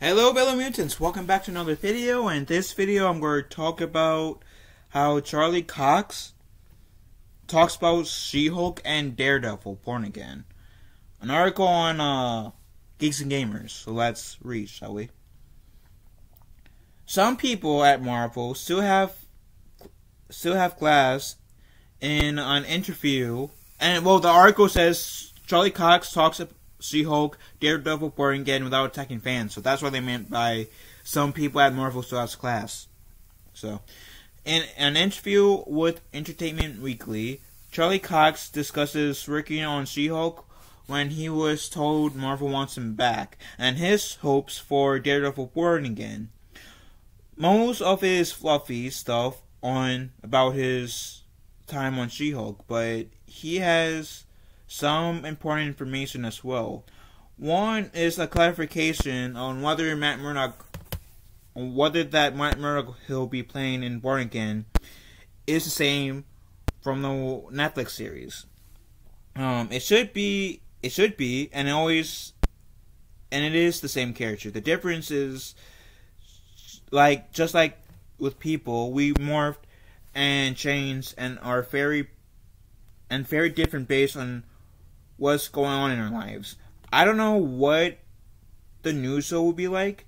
Hello fellow mutants, welcome back to another video. In this video I'm going to talk about how Charlie Cox talks about She-Hulk and Daredevil Born Again. An article on Geeks and Gamers, so let's read, shall we? Some people at Marvel still have glass in an interview, and well, the article says Charlie Cox talks about She-Hulk, Daredevil, Born Again without attacking fans. So that's what they meant by some people at Marvel still has class. So, in an interview with Entertainment Weekly, Charlie Cox discusses working on She-Hulk when he was told Marvel wants him back, and his hopes for Daredevil Born Again. Most of it is fluffy stuff about his time on She-Hulk, but he has some important information as well. One is a clarification on whether Matt Murdock he'll be playing in Born Again is the same from the Netflix series. It should be, and it is the same character. The difference is, just like with people, we morphed and changed and are very different based on what's going on in our lives. I don't know what the new show will be like,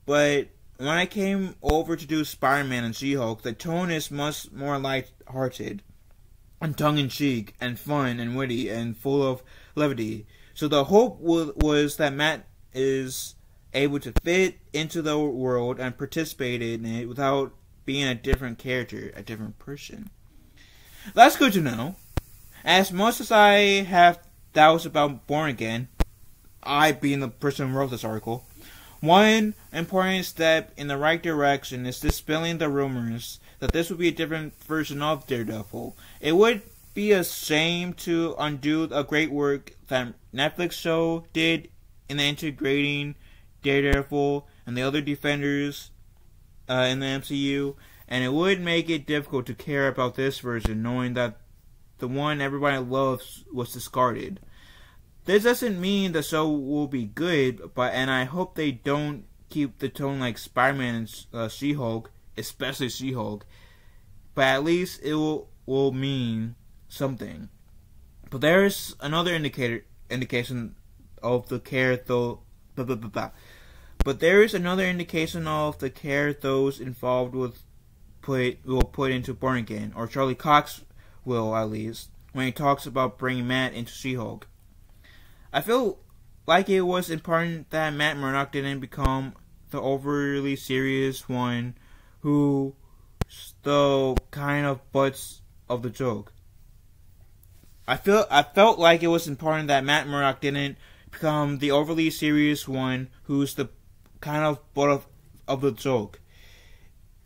but when I came over to do Spider-Man and She-Hulk, the tone is much more light-hearted and tongue-in-cheek and fun and witty and full of levity. So the hope was that Matt is able to fit into the world and participate in it without being a different character, a different person. That's good to know. As much as I have doubts about Born Again, I being the person who wrote this article, one important step in the right direction is dispelling the rumors that this would be a different version of Daredevil. It would be a shame to undo a great work that Netflix show did in integrating Daredevil and the other Defenders in the MCU, and it would make it difficult to care about this version knowing that the one everybody loves was discarded. This doesn't mean the show will be good, and I hope they don't keep the tone like Spider-Man and She-Hulk, especially She-Hulk, but at least it will mean something. But there is another indication of the care those involved will put into Born Again, or Charlie Cox will at least, when he talks about bringing Matt into She-Hulk. I feel like it was important that Matt Murdock didn't become the overly serious one who the kind of butts of the joke. I felt like it was important that Matt Murdock didn't become the overly serious one who's the kind of butt of the joke.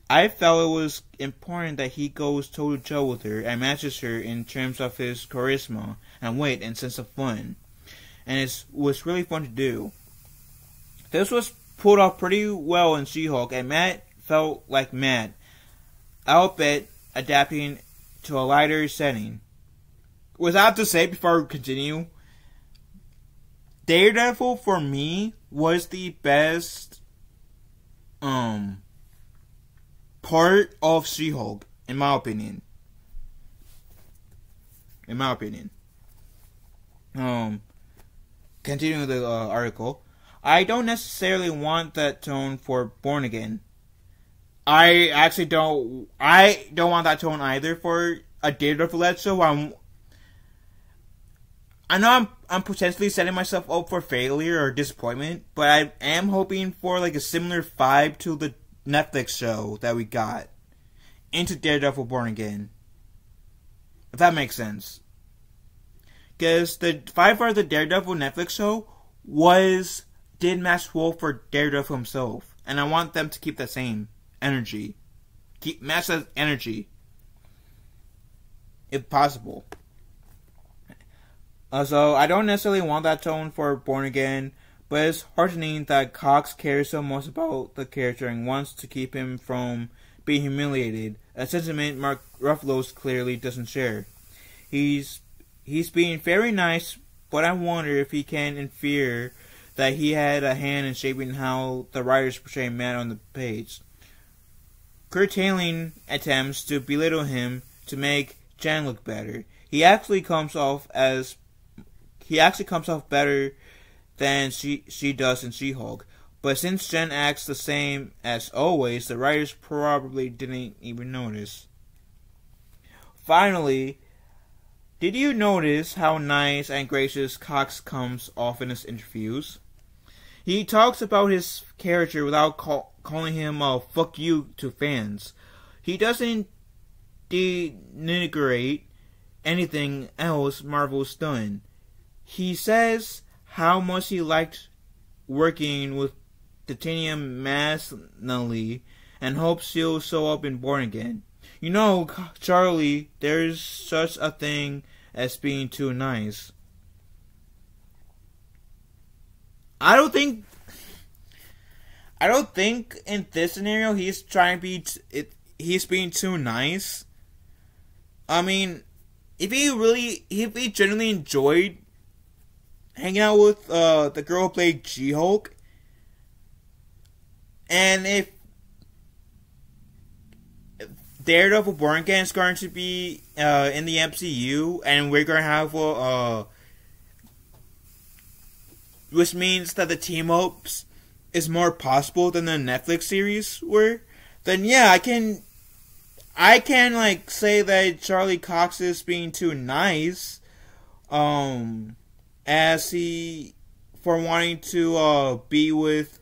I felt it was important that he goes toe-to-toe with her and matches her in terms of his charisma and wit and sense of fun. And it was really fun to do. This was pulled off pretty well in She-Hulk, and Matt felt like Matt, albeit adapting to a lighter setting. What I have to say before we continue, Daredevil for me was the best part of She-Hulk, in my opinion. Continuing with the article, I don't necessarily want that tone for Born Again. I don't want that tone either for a Daredevil show. I know I'm potentially setting myself up for failure or disappointment, but I am hoping for like a similar vibe to the Netflix show that we got into Daredevil Born Again. If that makes sense. Because the vibe for the Daredevil Netflix show did match well for Daredevil himself. And I want them to keep that same energy. Match that energy. If possible. So I don't necessarily want that tone for Born Again, but it's heartening that Cox cares so much about the character and wants to keep him from being humiliated, a sentiment Mark Ruffalo clearly doesn't share. He's being very nice, but I wonder if he can infer that he had a hand in shaping how the writers portray Matt on the page, curtailing attempts to belittle him to make Jen look better. He actually comes off better than she does in She-Hulk. But since Jen acts the same as always, the writers probably didn't even notice. Finally, did you notice how nice and gracious Cox comes off in his interviews? He talks about his character without calling him a fuck you to fans. He doesn't denigrate anything else Marvel's done. He says how much he liked working with Titanium Maslany and hopes she'll show up in Born Again. You know, Charlie, there's such a thing as being too nice. I don't think in this scenario he's trying to be he's being too nice. I mean, if he genuinely enjoyed hanging out with the girl who played She-Hulk, and if Daredevil Born Again is going to be in the MCU, and we're going to have which means that the team-ups is more possible than the Netflix series were, then yeah, I can like say that Charlie Cox is being too nice, as he for wanting to be with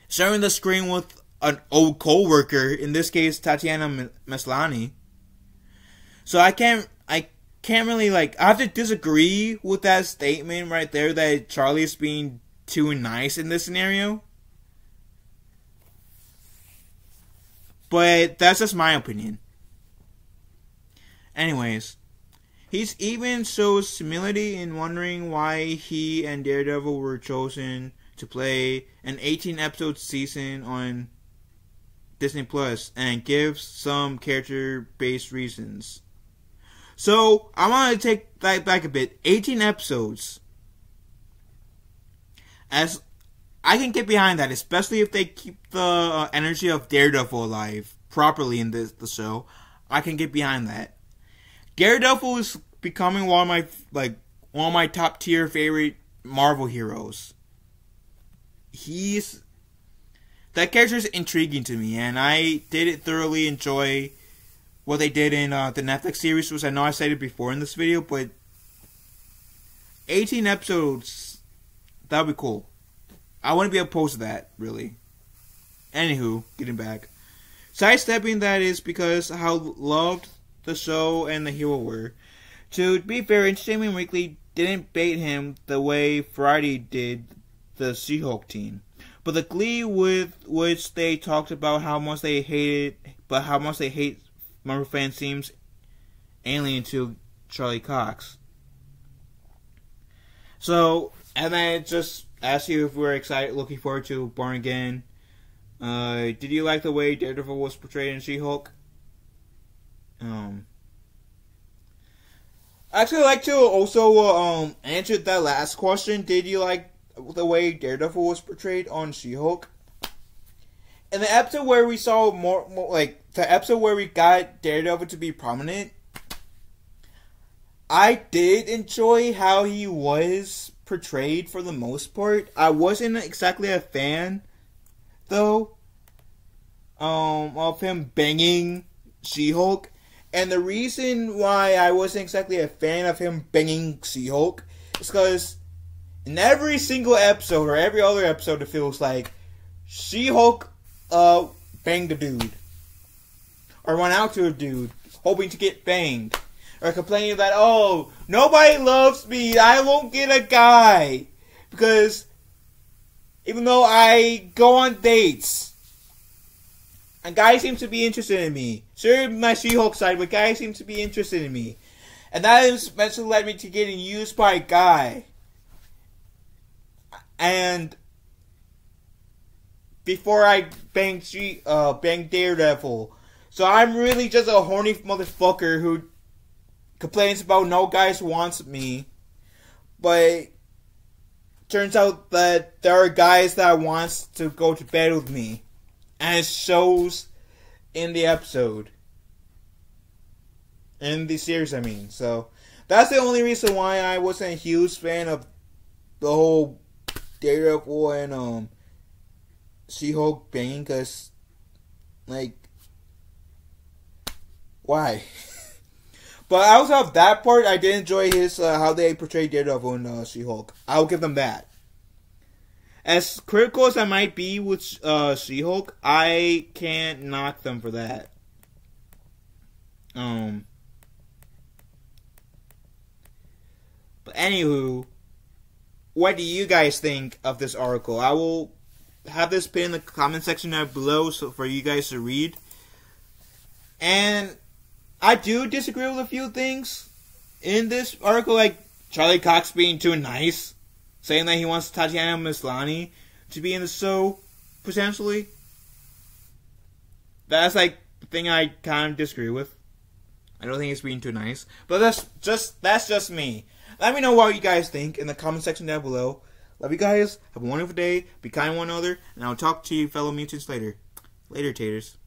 sharing the screen with an old co-worker, in this case Tatiana Maslany. So I can't really I have to disagree with that statement right there that Charlie is being too nice in this scenario. But that's just my opinion. Anyways, he's even shows humility in wondering why he and Daredevil were chosen to play an 18-episode season on Disney Plus, and gives some character-based reasons. So, I want to take that back a bit. 18 episodes. As I can get behind that, especially if they keep the energy of Daredevil alive properly in the show. I can get behind that. Daredevil is becoming one of my top tier favorite Marvel heroes. That character is intriguing to me, and I did thoroughly enjoy what they did in the Netflix series, which I know I said it before in this video, but 18 episodes, that would be cool. I wouldn't be opposed to that, really. Anywho, getting back. Sidestepping that is because how loved the show and the hero were. To be fair, Entertainment Weekly didn't bait him the way Friday did the She-Hulk team. But the glee with which they talked about how much they hate Marvel fans seems alien to Charlie Cox. So, and I just asked you if we were looking forward to Born Again. Did you like the way Daredevil was portrayed in She-Hulk? I'd actually like to also answer that last question. Did you like the way Daredevil was portrayed on She-Hulk? In the episode where we saw more the episode where we got Daredevil to be prominent, I did enjoy how he was portrayed for the most part. I wasn't exactly a fan, though, of him banging She-Hulk. And the reason why I wasn't exactly a fan of him banging She-Hulk is because in every single episode, or every other episode, it feels like She-Hulk banged a dude. Or went out to a dude, hoping to get banged. Or complaining that, oh, nobody loves me, I won't get a guy. Because even though I go on dates, a guy seems to be interested in me. Sure, my She-Hulk side, but guys seem to be interested in me. And that eventually led me to getting used by a guy. And before I banged Daredevil. So I'm really just a horny motherfucker who complains about no guys wants me. But turns out that there are guys that wants to go to bed with me. And it shows in the episode. In the series, I mean. So, that's the only reason why I wasn't a huge fan of the whole Daredevil and She-Hulk banging, because, like, why? But I also have that part. I did enjoy his how they portrayed Daredevil and She-Hulk. I'll give them that. As critical as I might be with She-Hulk, I can't knock them for that. But anywho, what do you guys think of this article? I will have this pin in the comment section down below so for you guys to read. And I do disagree with a few things in this article, like Charlie Cox being too nice, saying that he wants Tatiana Maslany to be in the show, potentially. That's like the thing I kind of disagree with. I don't think it's being too nice. But that's just me. Let me know what you guys think in the comment section down below. Love you guys. Have a wonderful day. Be kind to one another. And I'll talk to you fellow mutants later. Later, taters.